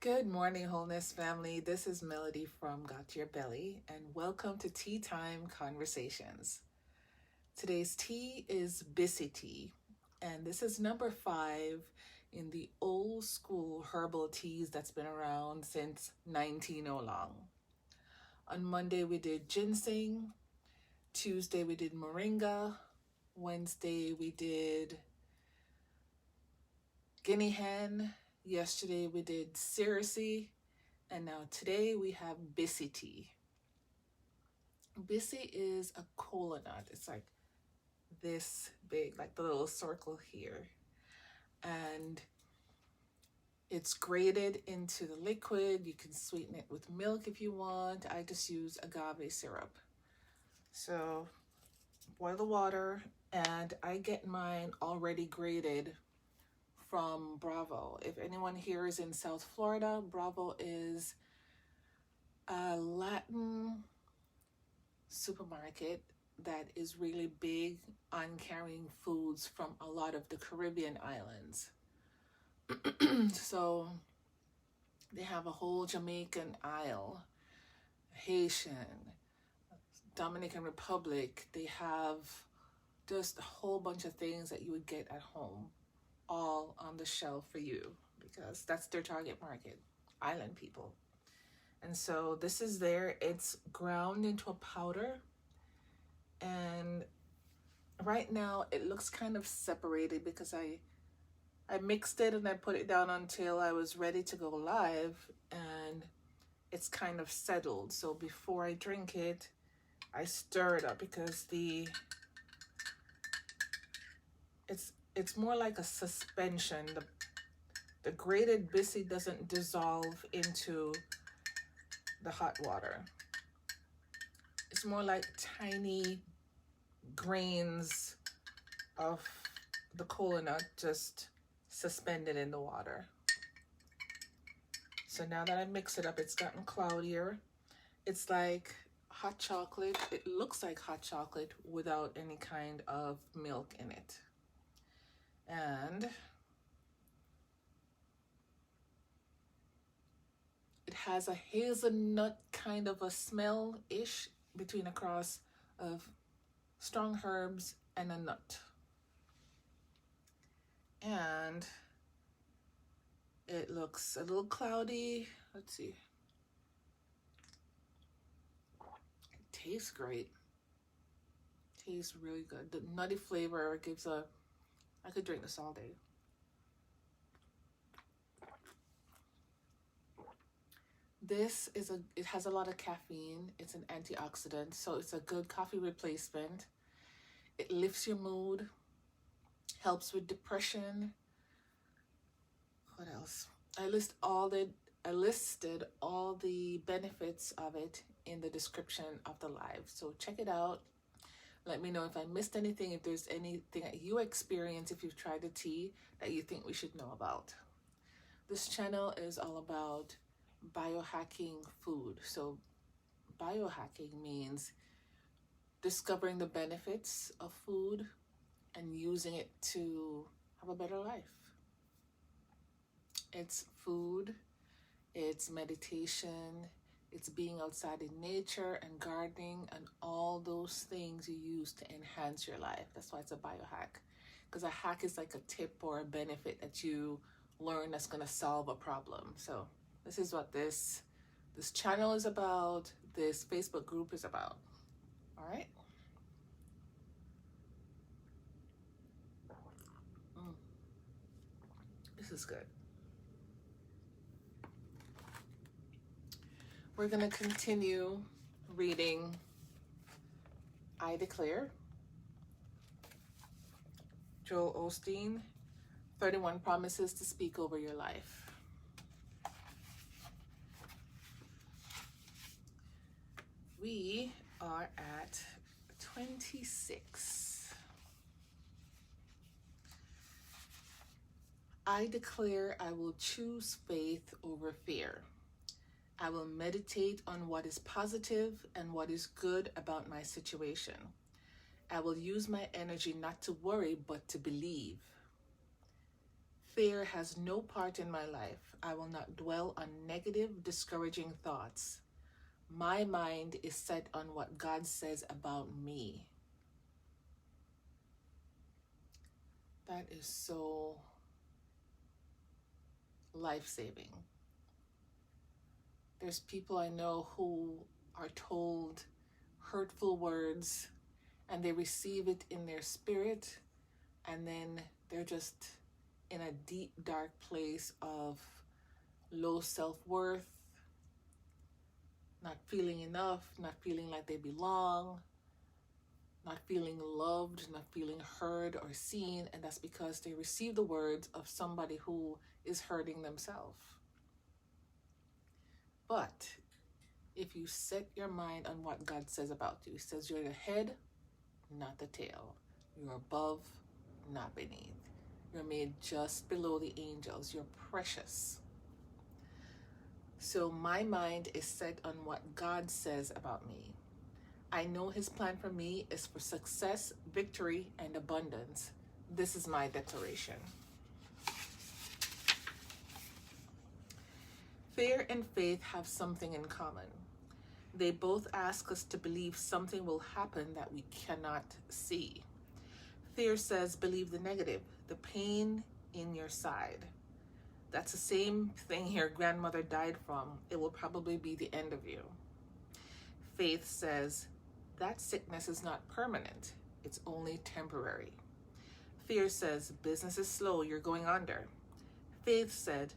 Good morning, Wholeness family. This is Melody from Got to Your Belly, and welcome to Tea Time Conversations. Today's tea is Bissy tea, and this is number 5 in the old school herbal teas that's been around since 1900 long. On Monday, we did ginseng. Tuesday, we did moringa. Wednesday, we did guinea hen. Yesterday, we did cerasee. And now today we have Bissy tea. Bissy is a kola nut. It's like this big, like the little circle here. And it's grated into the liquid. You can sweeten it with milk if you want. I just use agave syrup. So boil the water, and I get mine already grated from Bravo. If anyone here is in South Florida, Bravo is a Latin supermarket that is really big on carrying foods from a lot of the Caribbean islands. So they have a whole Jamaican aisle, Haitian, Dominican Republic. They have just a whole bunch of things that you would get at home, all on the shelf for you, because that's their target market, island people. And so this is there. It's ground into a powder, and right now it looks kind of separated because I mixed it and I put it down until I was ready to go live, and it's kind of settled. So before I drink it, I stir it up because it's more like a suspension. The grated Bissy doesn't dissolve into the hot water. It's more like tiny grains of the kola nut just suspended in the water. So now that I mix it up, it's gotten cloudier. It's like hot chocolate. It looks like hot chocolate without any kind of milk in it. And it has a hazelnut kind of a smell-ish between a cross of strong herbs and a nut. And it looks a little cloudy. Let's see. It tastes great. Tastes really good. The nutty flavor gives I could drink this all day. It has a lot of caffeine. It's an antioxidant, so it's a good coffee replacement. It lifts your mood, helps with depression. What else? I listed all the benefits of it in the description of the live. So check it out. Let me know if I missed anything, if there's anything that you experience, if you've tried the tea that you think we should know about. This channel is all about biohacking food. So biohacking means discovering the benefits of food and using it to have a better life. It's food, it's meditation, it's being outside in nature and gardening and all those things you use to enhance your life. That's why it's a biohack. Because a hack is like a tip or a benefit that you learn that's going to solve a problem. So this is what this channel is about, this Facebook group is about. All right? This is good. We're going to continue reading I Declare, Joel Osteen, 31 Promises to Speak Over Your Life. We are at 26. I declare I will choose faith over fear. I will meditate on what is positive and what is good about my situation. I will use my energy not to worry, but to believe. Fear has no part in my life. I will not dwell on negative, discouraging thoughts. My mind is set on what God says about me. That is so life-saving. There's people I know who are told hurtful words and they receive it in their spirit, and then they're just in a deep, dark place of low self-worth, not feeling enough, not feeling like they belong, not feeling loved, not feeling heard or seen, and that's because they receive the words of somebody who is hurting themselves. But if you set your mind on what God says about you, He says you're the head, not the tail. You're above, not beneath. You're made just below the angels. You're precious. So my mind is set on what God says about me. I know His plan for me is for success, victory, and abundance. This is my declaration. Fear and faith have something in common. They both ask us to believe something will happen that we cannot see. Fear says, believe the negative, the pain in your side. That's the same thing your grandmother died from. It will probably be the end of you. Faith says, that sickness is not permanent. It's only temporary. Fear says, business is slow, you're going under. Faith said,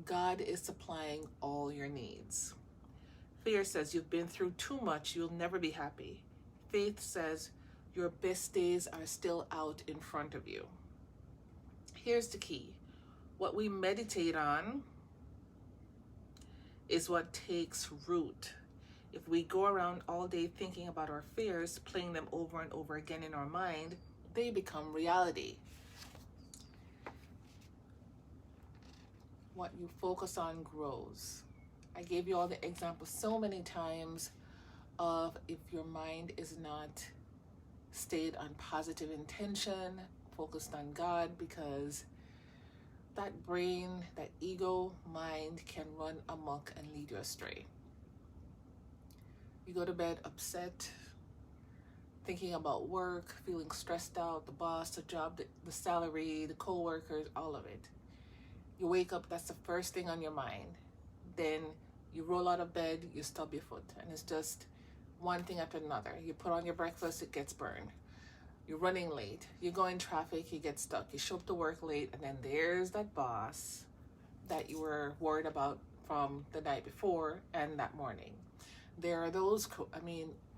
God is supplying all your needs. Fear says, you've been through too much, you'll never be happy. Faith says, your best days are still out in front of you. Here's the key. What we meditate on is what takes root. If we go around all day thinking about our fears, playing them over and over again in our mind, they become reality. What you focus on grows. I gave you all the examples so many times of if your mind is not stayed on positive intention, focused on God, because that brain, that ego mind can run amok and lead you astray. You go to bed upset, thinking about work, feeling stressed out, the boss, the job, the salary, the co-workers, all of it. You wake up, that's the first thing on your mind. Then you roll out of bed, you stub your foot, and it's just one thing after another. You put on your breakfast, it gets burned. You're running late, you go in traffic, you get stuck, you show up to work late, and then there's that boss that you were worried about from the night before and that morning. There are those,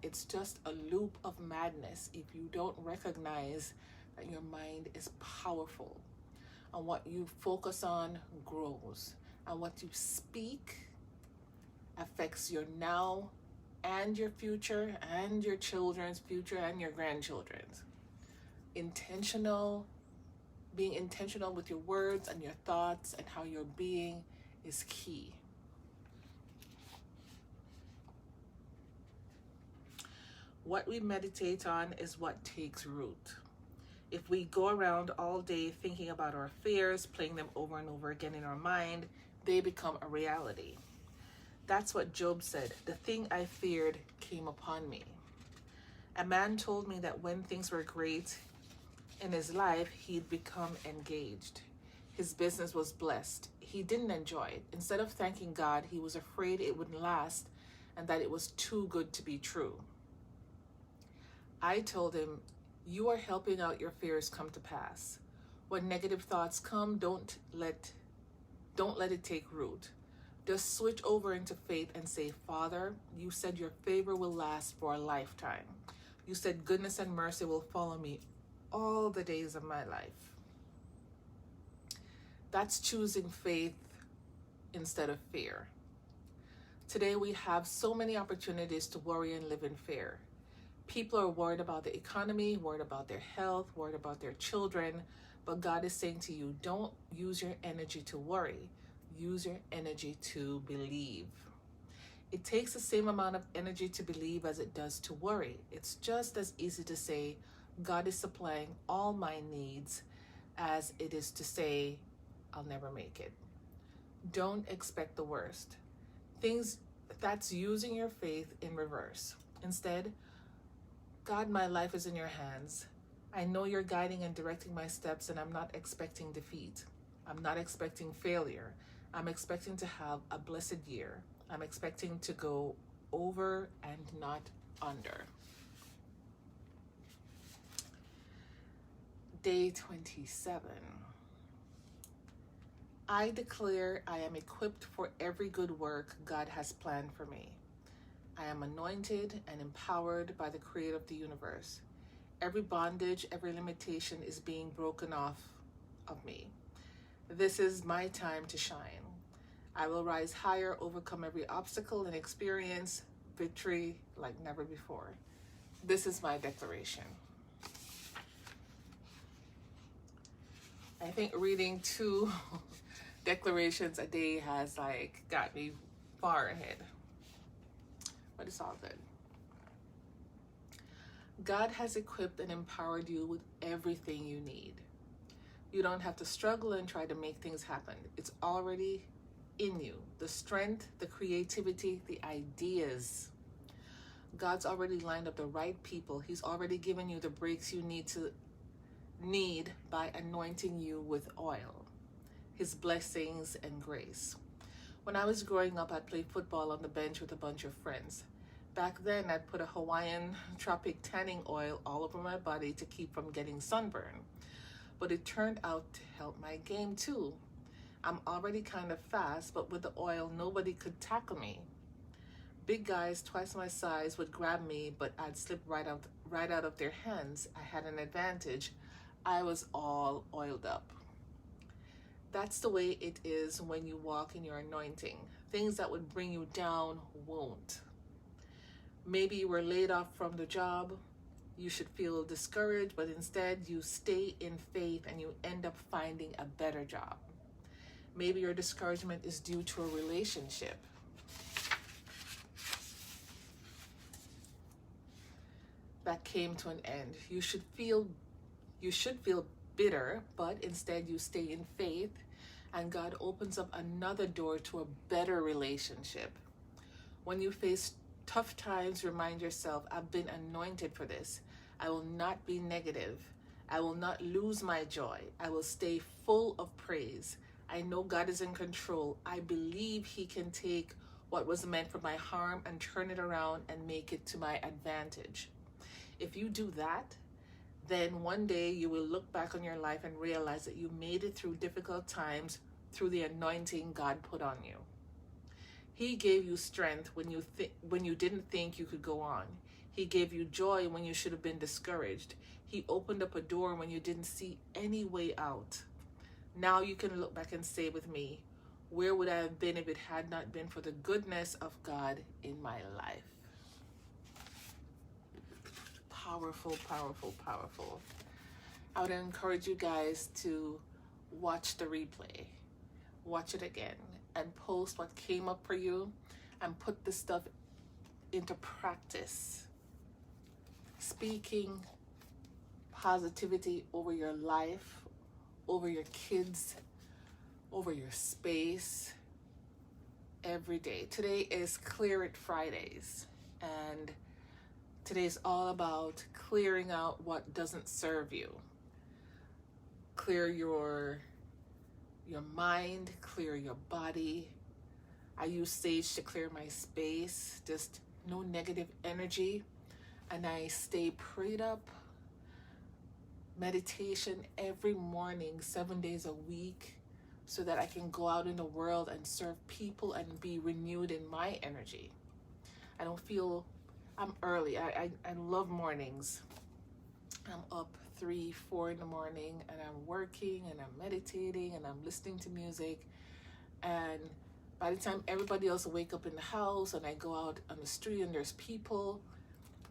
it's just a loop of madness if you don't recognize that your mind is powerful. And what you focus on grows. And what you speak affects your now and your future and your children's future and your grandchildren's. Being intentional with your words and your thoughts and how you're being is key. What we meditate on is what takes root. If we go around all day thinking about our fears, playing them over and over again in our mind, they become a reality. That's what Job said. The thing I feared came upon me. A man told me that when things were great in his life, he'd become engaged. His business was blessed. He didn't enjoy it. Instead of thanking God, he was afraid it wouldn't last and that it was too good to be true. I told him, you are helping out your fears come to pass. When negative thoughts come, don't let it take root. Just switch over into faith and say, Father, you said your favor will last for a lifetime. You said goodness and mercy will follow me all the days of my life. That's choosing faith instead of fear. Today we have so many opportunities to worry and live in fear. People are worried about the economy, worried about their health, worried about their children, but God is saying to you, don't use your energy to worry. Use your energy to believe. It takes the same amount of energy to believe as it does to worry. It's just as easy to say, God is supplying all my needs, as it is to say, I'll never make it. Don't expect the worst. Things that's using your faith in reverse. Instead, God, my life is in your hands. I know you're guiding and directing my steps, and I'm not expecting defeat. I'm not expecting failure. I'm expecting to have a blessed year. I'm expecting to go over and not under. Day 27. I declare I am equipped for every good work God has planned for me. I am anointed and empowered by the Creator of the universe. Every bondage, every limitation is being broken off of me. This is my time to shine. I will rise higher, overcome every obstacle, and experience victory like never before. This is my declaration. I think reading 2 declarations a day has got me far ahead. But it's all good. God has equipped and empowered you with everything you need. You don't have to struggle and try to make things happen. It's already in you. The strength, the creativity, the ideas. God's already lined up the right people. He's already given you the breaks you need by anointing you with oil, his blessings and grace. When I was growing up, I'd play football on the bench with a bunch of friends. Back then, I'd put a Hawaiian tropic tanning oil all over my body to keep from getting sunburn. But it turned out to help my game too. I'm already kind of fast, but with the oil, nobody could tackle me. Big guys twice my size would grab me, but I'd slip right out of their hands. I had an advantage. I was all oiled up. That's the way it is when you walk in your anointing. Things that would bring you down won't. Maybe you were laid off from the job. You should feel discouraged, but instead you stay in faith and you end up finding a better job. Maybe your discouragement is due to a relationship. That came to an end. You should feel bitter, but instead you stay in faith and God opens up another door to a better relationship. When you face tough times, remind yourself, I've been anointed for this. I will not be negative. I will not lose my joy. I will stay full of praise. I know God is in control. I believe he can take what was meant for my harm and turn it around and make it to my advantage. If you do that, then one day you will look back on your life and realize that you made it through difficult times through the anointing God put on you. He gave you strength when you didn't think you could go on. He gave you joy when you should have been discouraged. He opened up a door when you didn't see any way out. Now you can look back and say with me, where would I have been if it had not been for the goodness of God in my life? Powerful, powerful, powerful. I would encourage you guys to watch the replay. Watch it again and post what came up for you and put this stuff into practice. Speaking positivity over your life, over your kids, over your space every day. Today is Clear It Fridays, and today's all about clearing out what doesn't serve you. Clear your mind, clear your body. I use sage to clear my space, just no negative energy, and I stay prayed up. Meditation every morning, 7 days a week, so that I can go out in the world and serve people and be renewed in my energy. I'm early. I love mornings. I'm up 3, 4 in the morning and I'm working and I'm meditating and I'm listening to music. And by the time everybody else will wake up in the house and I go out on the street and there's people,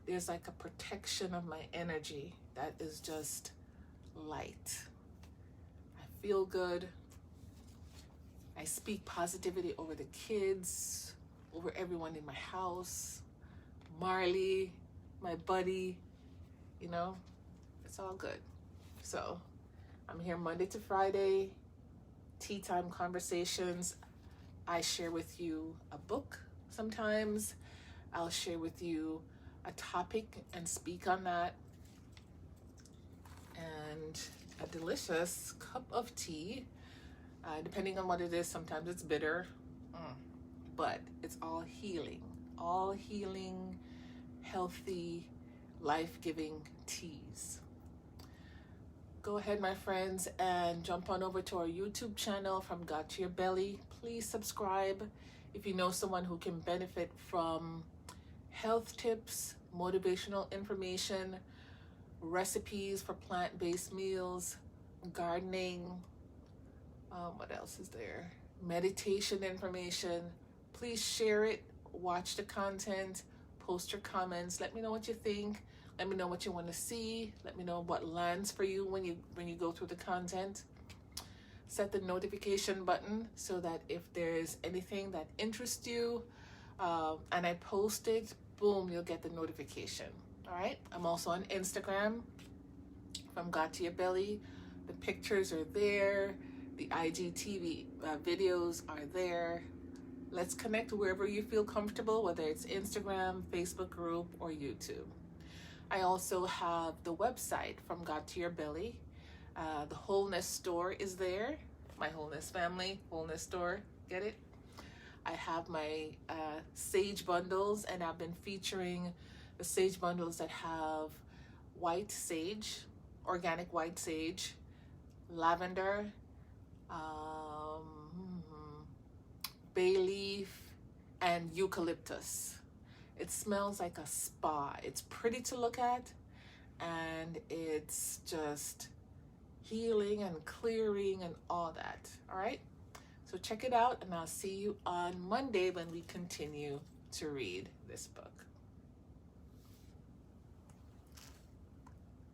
there's like a protection of my energy that is just light. I feel good. I speak positivity over the kids, over everyone in my house. Marley, my buddy, it's all good. So I'm here Monday to Friday, Tea Time Conversations, I share with you a book. Sometimes I'll share with you a topic and speak on that. And a delicious cup of tea, depending on what it is. Sometimes it's bitter, but it's all healing, healthy, life-giving teas. Go ahead, my friends, and jump on over to our YouTube channel, From God to Your Belly. Please subscribe if you know someone who can benefit from health tips, motivational information, recipes for plant-based meals, gardening, what else is there? Meditation information. Please share it, watch the content, post your comments. Let me know what you think. Let me know what you want to see. Let me know what lands for you when you go through the content. Set the notification button so that if there's anything that interests you and I post it, boom, you'll get the notification. All right. I'm also on Instagram, From God to Your Belly. The pictures are there. The IGTV videos are there. Let's connect wherever you feel comfortable, whether it's Instagram, Facebook group, or YouTube. I also have the website, From God to Your Belly. The Wholeness Store is there. My Wholeness family, Wholeness Store, get it? I have my sage bundles, and I've been featuring the sage bundles that have white sage, organic white sage, lavender, bay leaf, and eucalyptus. It smells like a spa. It's pretty to look at, and it's just healing and clearing and all that. All right? So check it out, and I'll see you on Monday when we continue to read this book.